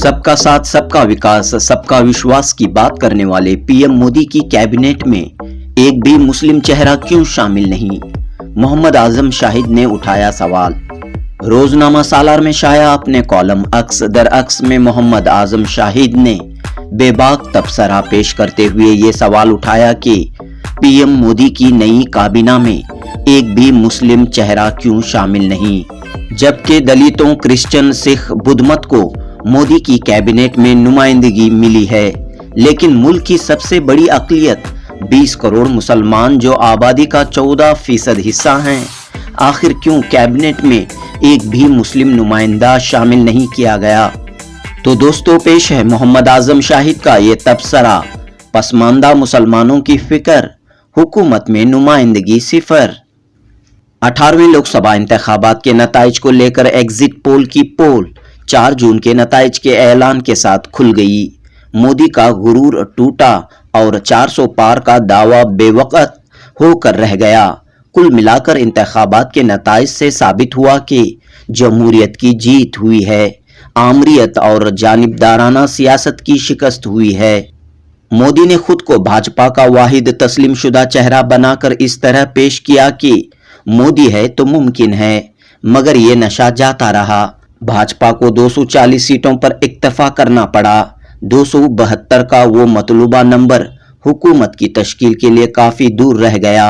सबका साथ सबका विकास सबका विश्वास की बात करने वाले पीएम मोदी की कैबिनेट में एक भी मुस्लिम चेहरा क्यों शामिल नहीं? मोहम्मद आजम शाहिद ने उठाया सवाल। रोजनामा सालार में शाया अपने कॉलम अक्स दर अक्स में मोहम्मद आजम शाहिद ने बेबाक तबसरा पेश करते हुए ये सवाल उठाया कि पीएम मोदी की नई काबीना में एक भी मुस्लिम चेहरा क्यों शामिल नहीं, जबकि दलितों, क्रिश्चियन, सिख, बुद्ध मत को मोदी की कैबिनेट में नुमाइंदगी मिली है, लेकिन मुल्क की सबसे बड़ी अक़लियत 20 करोड़ मुसलमान जो आबादी का 14% हिस्सा हैं, आखिर क्यों कैबिनेट में एक भी मुस्लिम नुमाइंदा शामिल नहीं किया गया? तो दोस्तों, पेश है मोहम्मद आजम शाहिद का ये तबसरा। पसमानदा मुसलमानों की फिक्र, हुकूमत में नुमाइंदगी सिफर। 18वें लोकसभा इंतखाबात के नताइज को लेकर एग्जिट पोल की पोल 4 जून के नताइज के ऐलान के साथ खुल गई। मोदी का गुरूर टूटा और 400 पार का दावा बेवकत होकर रह गया। कुल मिलाकर इंतखाबात के नताइज से साबित हुआ कि जमहूरियत की जीत हुई है, आमरीत और जानिबदाराना सियासत की शिकस्त हुई है। मोदी ने खुद को भाजपा का वाहिद तस्लीम शुदा चेहरा बनाकर इस तरह पेश किया कि मोदी है तो मुमकिन है, मगर ये नशा जाता रहा। भाजपा को 240 सीटों पर इक्तफा करना पड़ा। 272 का वो मतलूबा नंबर हुकूमत की तश्कील के लिए काफी दूर रह गया।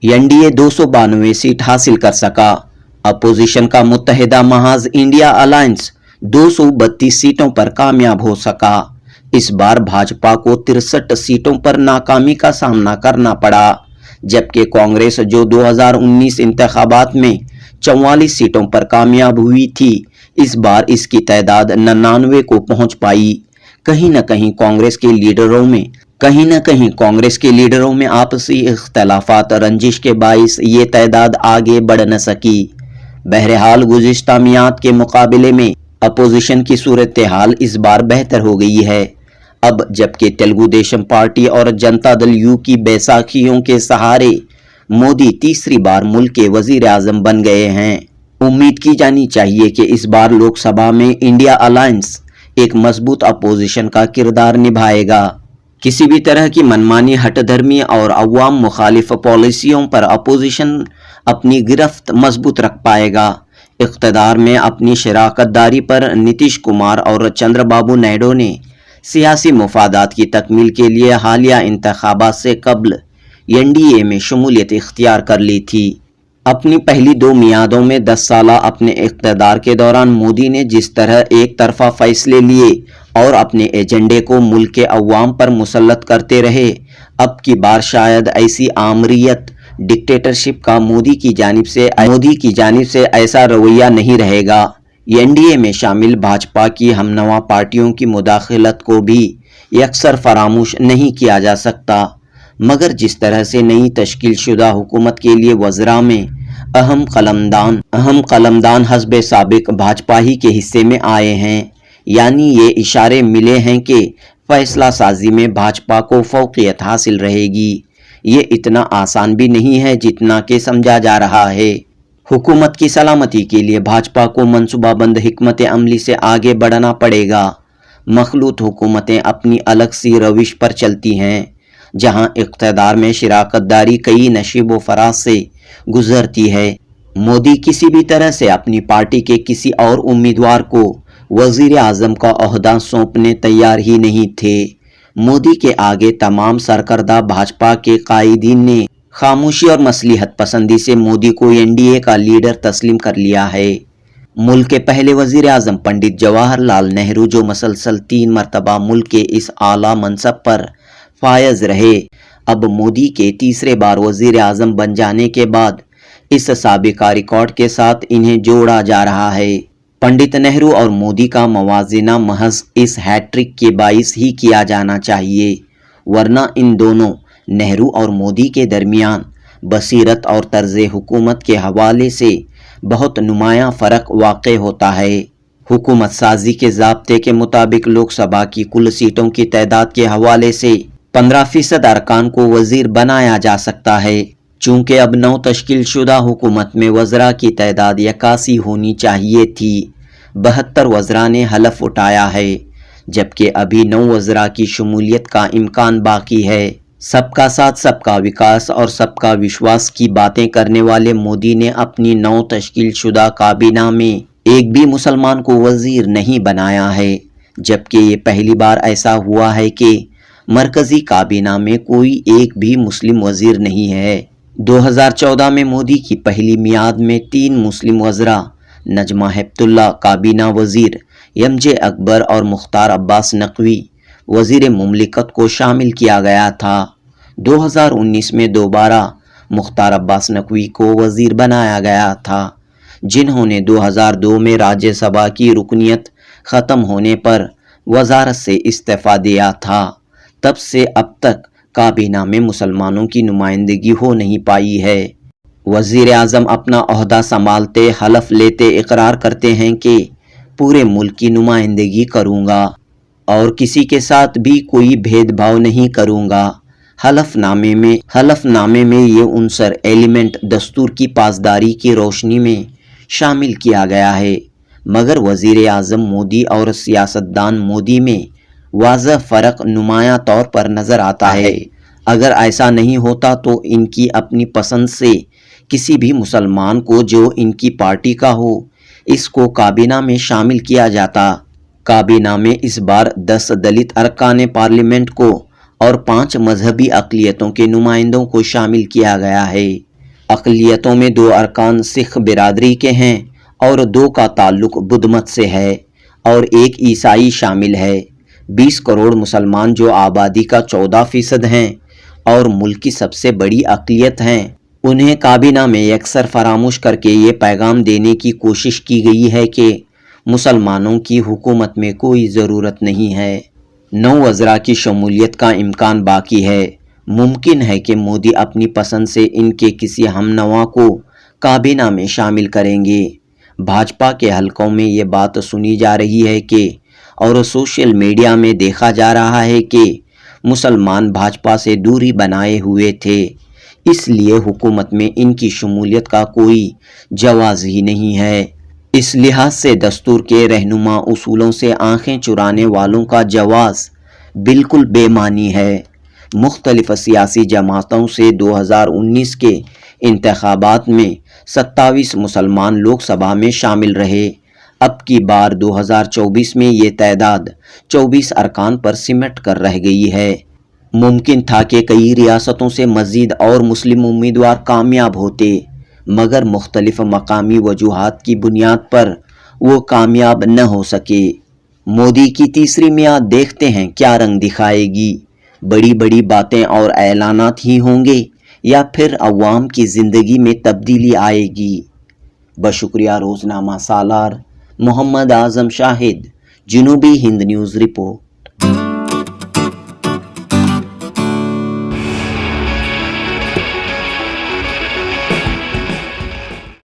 एनडीए 292 सीट हासिल कर सका। अपोजिशन का मुत्तहिदा महाज इंडिया अलायंस 232 सीटों पर कामयाब हो सका। इस बार भाजपा को 63 सीटों पर नाकामी का सामना करना पड़ा, जबकि कांग्रेस जो 2019 इंतखाबात में 44 सीटों पर कामयाब हुई थी, इस बार इसकी तादाद 99 को पहुंच पाई। कहीं न कहीं कांग्रेस के लीडरों में आपसी इख्तलाफात रंजिश के बाइस ये तादाद आगे बढ़ न सकी। बहरहाल गुज़िश्ता मियाद के मुकाबले में अपोजिशन की सूरत हाल इस बार बेहतर हो गई है। अब जबकि तेलुगु देशम पार्टी और जनता दल यू की बैसाखियों के सहारे मोदी तीसरी बार मुल्क के वजीर आजम बन गए हैं, उम्मीद की जानी चाहिए कि इस बार लोकसभा में इंडिया अलायंस एक मजबूत अपोजिशन का किरदार निभाएगा। किसी भी तरह की मनमानी, हटधर्मी और अवाम मुखालिफ पॉलिसियों पर अपोजिशन अपनी गिरफ्त मजबूत रख पाएगा। इख्तदार में अपनी शराकतदारी पर नीतीश कुमार और चंद्रबाबू नायडू ने सियासी मुफादात की तकमील के लिए हालिया इंतखाबात से कबल एनडीए में शमूलियत इख्तियार कर ली थी। अपनी पहली 2 मियादों में 10 साल अपने इख्तदार के दौरान मोदी ने जिस तरह एक तरफा फैसले लिए और अपने एजेंडे को मुल्क के अवाम पर मुसल्लत करते रहे, अब की बार शायद ऐसी आमरीत डिक्टेटरशिप का मोदी की जानिब से ऐसा रवैया नहीं रहेगा। एनडीए में शामिल भाजपा की हमनवा पार्टियों की मुदाखलत को भी यकसर फरामोश नहीं किया जा सकता, मगर जिस तरह से नई तश्कील शुदा हुकूमत के लिए वज़रा में अहम कलमदान हस्ब साबिक भाजपा ही के हिस्से में आए हैं, यानी ये इशारे मिले हैं कि फैसला साजी में भाजपा को फौकियत हासिल रहेगी। ये इतना आसान भी नहीं है जितना कि समझा जा रहा है। हुकूमत की सलामती के लिए भाजपा को मंसूबाबंद हिकमत अमली से आगे बढ़ना पड़ेगा। मखलूत हुकूमतें अपनी अलग सी रविश पर चलती हैं, जहां इख्तदार में शिराकतदारी कई नशीब व फराज से गुजरती है। मोदी किसी भी तरह से अपनी पार्टी के किसी और उम्मीदवार को वजीर आजम का ओहदा सौंपने तैयार ही नहीं थे। मोदी के आगे तमाम सरकर्दा भाजपा के कायदीन ने खामोशी और मसलिहत पसंदी से मोदी को एनडीए का लीडर तस्लीम कर लिया है। मुल्क के पहले वजीर आजम पंडित जवाहरलाल नेहरू, जो मसलसल 3 मरतबा मुल्क के इस आला मनसब पर फायज रहे, अब मोदी के तीसरे बार वजीर आजम बन जाने के बाद इस साबिका रिकॉर्ड के साथ इन्हें जोड़ा जा रहा है। पंडित नेहरू और मोदी का मवाजना महज इस हैट्रिक के बाइस ही किया जाना चाहिए, वरना इन दोनों नेहरू और मोदी के दरमियान बसीरत और तर्ज हुकूमत के हवाले से बहुत नुमायां फ़र्क वाक़ होता है। हुकूमत साजी के ज़ाब्ते के मुताबिक लोकसभा की कुल सीटों की तादाद के हवाले से 15% अरकान को वजीर बनाया जा सकता है। चूँकि अब नौ तश्कील शुदा हुकूमत में वज़रा की तादाद 81 होनी चाहिए थी, 72 वज़रा ने हलफ उठाया है, जबकि अभी 9 वज़रा की शमूलियत का इम्कान बाकी है। सबका साथ, सबका विकास और सबका विश्वास की बातें करने वाले मोदी ने अपनी 9 तश्कील शुदा काबीना में एक भी मुसलमान को वज़ीर नहीं बनाया है, जबकि ये पहली बार ऐसा हुआ है कि मरकज़ी काबीना में कोई एक भी मुस्लिम वज़ीर नहीं है। 2014 में मोदी की पहली मियाद में 3 मुस्लिम वज़रा नजमा हेपतुल्ला काबीना वज़ीर, एमजे अकबर और मुख्तार अब्बास नकवी वज़ीर मुमलिकत को शामिल किया गया था। 2019 में दोबारा मुख्तार अब्बास नकवी को वज़ीर बनाया गया था, जिन्होंने 2002 में राज्यसभा की रुकनियत ख़त्म होने पर वज़ारत से इस्तीफ़ा दिया था। तब से अब तक काबीना में मुसलमानों की नुमाइंदगी हो नहीं पाई है। वज़ीर आज़म अपना ओहदा संभालते हलफ लेते इकरार करते हैं कि पूरे मुल्क की नुमाइंदगी करूँगा और किसी के साथ भी कोई भेदभाव नहीं करूँगा। हलफनामे में ये उनसर एलिमेंट दस्तूर की पासदारी की रोशनी में शामिल किया गया है, मगर वज़ीर आज़म मोदी और सियासतदान मोदी में वाज़ह फ़र्क नुमायां तौर पर नज़र आता है। अगर ऐसा नहीं होता तो इनकी अपनी पसंद से किसी भी मुसलमान को जो इनकी पार्टी का हो, इसको काबीना में शामिल किया जाता। काबीना में इस बार 10 दलित अरकान पार्लियामेंट को और 5 मजहबी अक़लियतों के नुमाइंदों को शामिल किया गया है। अक़लियतों में 2 अरकान सिख बिरादरी के हैं और 2 का ताल्लुक़ बुद्ध मत से है और 1 ईसाई शामिल है। 20 करोड़ मुसलमान जो आबादी का 14% हैं और मुल्क की सबसे बड़ी अक़लियत हैं, उन्हें काबीना में अक्सर फरामोश करके ये पैगाम देने की कोशिश की गई है कि मुसलमानों की हुकूमत में कोई ज़रूरत नहीं है। 9 वज़रा की शमूलियत का इम्कान बाकी है। मुमकिन है कि मोदी अपनी पसंद से इनके किसी हमनवा को काबीना में शामिल करेंगे। भाजपा के हलकों में ये बात सुनी जा रही है कि और सोशल मीडिया में देखा जा रहा है कि मुसलमान भाजपा से दूरी बनाए हुए थे, इसलिए हुकूमत में इनकी शमूलियत का कोई जवाज़ ही नहीं है। इस लिहाज से दस्तूर के रहनुमा उसूलों से आंखें चुराने वालों का जवाज़ बिल्कुल बेमानी है। मुख्तलिफ सियासी जमातों से 2019 के इंतखाबात में 27 मुसलमान लोकसभा में शामिल रहे। अब की बार 2024 में ये तादाद 24 अरकान पर सिमट कर रह गई है। मुमकिन था कि कई रियासतों से मज़ीद और मुस्लिम उम्मीदवार कामयाब होते, मगर मुख्तलिफ मकामी वजूहात की बुनियाद पर वो कामयाब न हो सके। मोदी की तीसरी मियाद देखते हैं क्या रंग दिखाएगी। बड़ी बड़ी बातें और ऐलानात ही होंगे या फिर अवाम की ज़िंदगी में तब्दीली आएगी। बशुक्रिया रोज़नामा सालार, मोहम्मद आज़म शाहिद, जनूबी हिंद न्यूज़ रिपोर्ट।